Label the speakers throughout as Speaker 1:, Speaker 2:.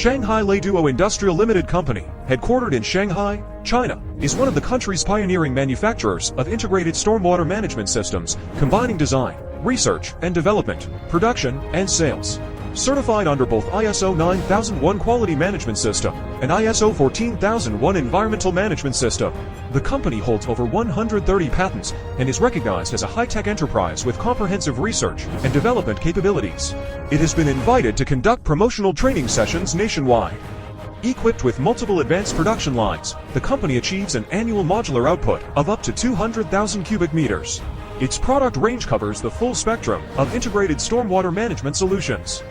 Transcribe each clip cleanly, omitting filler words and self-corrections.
Speaker 1: Shanghai LEDO Industrial Limited Company, headquartered in Shanghai, China, is one of the country's pioneering manufacturers of integrated stormwater management systems, combining design, research and development, production and sales. Certified under both ISO 9001 Quality Management System and ISO 14001 Environmental Management System, the company holds over 130 patents and is recognized as a high-tech enterprise with comprehensive research and development capabilities. It has been invited to conduct promotional training sessions nationwide. Equipped with multiple advanced production lines, the company achieves an annual modular output of up to 200,000 cubic meters. Its product range covers the full spectrum of integrated stormwater management solutions.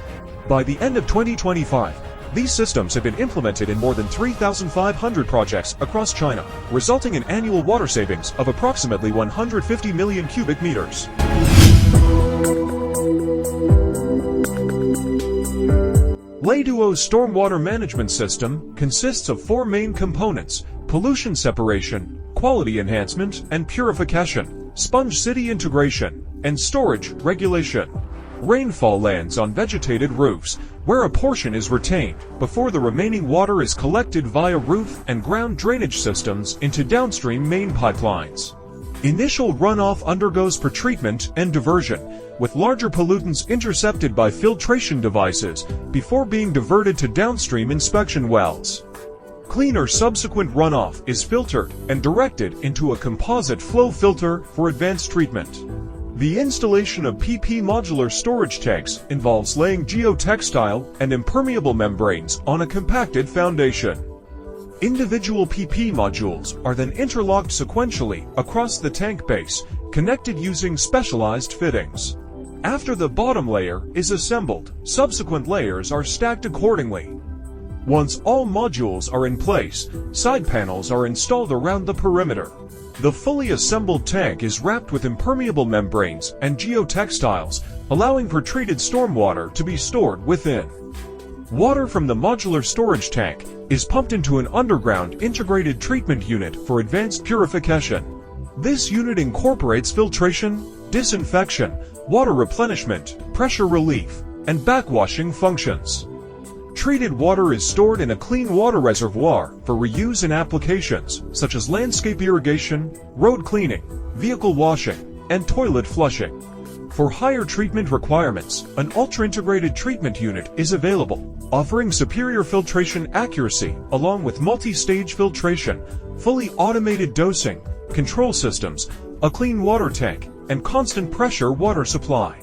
Speaker 1: By the end of 2025, these systems have been implemented in more than 3,500 projects across China, resulting in annual water savings of approximately 150 million cubic meters. LEDO's stormwater management system consists of four main components: pollution separation, quality enhancement and purification, sponge city integration, and storage regulation. Rainfall lands on vegetated roofs, where a portion is retained before the remaining water is collected via roof and ground drainage systems into downstream main pipelines. Initial runoff undergoes pretreatment and diversion, with larger pollutants intercepted by filtration devices before being diverted to downstream inspection wells. Cleaner subsequent runoff is filtered and directed into a composite flow filter for advanced treatment. The installation of PP modular storage tanks involves laying geotextile and impermeable membranes on a compacted foundation. Individual PP modules are then interlocked sequentially across the tank base, connected using specialized fittings. After the bottom layer is assembled, subsequent layers are stacked accordingly. Once all modules are in place, side panels are installed around the perimeter. The fully assembled tank is wrapped with impermeable membranes and geotextiles, allowing pretreated stormwater to be stored within. Water from the modular storage tank is pumped into an underground integrated treatment unit for advanced purification. This unit incorporates filtration, disinfection, water replenishment, pressure relief, and backwashing functions. Treated water is stored in a clean water reservoir for reuse in applications such as landscape irrigation, road cleaning, vehicle washing, and toilet flushing. For higher treatment requirements, an ultra-integrated treatment unit is available, offering superior filtration accuracy along with multi-stage filtration, fully automated dosing, control systems, a clean water tank, and constant pressure water supply.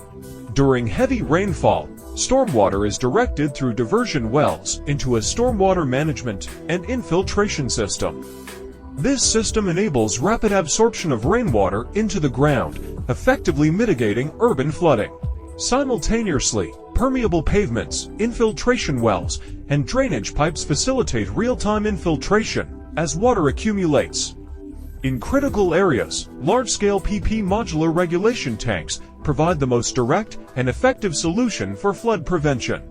Speaker 1: During heavy rainfall, stormwater is directed through diversion wells into a stormwater management and infiltration system. This system enables rapid absorption of rainwater into the ground, effectively mitigating urban flooding. Simultaneously, permeable pavements, infiltration wells, and drainage pipes facilitate real-time infiltration as water accumulates. In critical areas, large-scale PP modular regulation tanks provide the most direct and effective solution for flood prevention.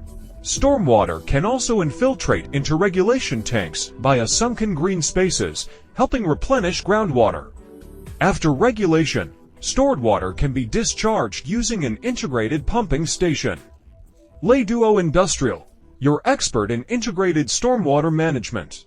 Speaker 1: Stormwater can also infiltrate into regulation tanks via sunken green spaces, helping replenish groundwater. After regulation, stored water can be discharged using an integrated pumping station. LEDO Industrial, your expert in integrated stormwater management.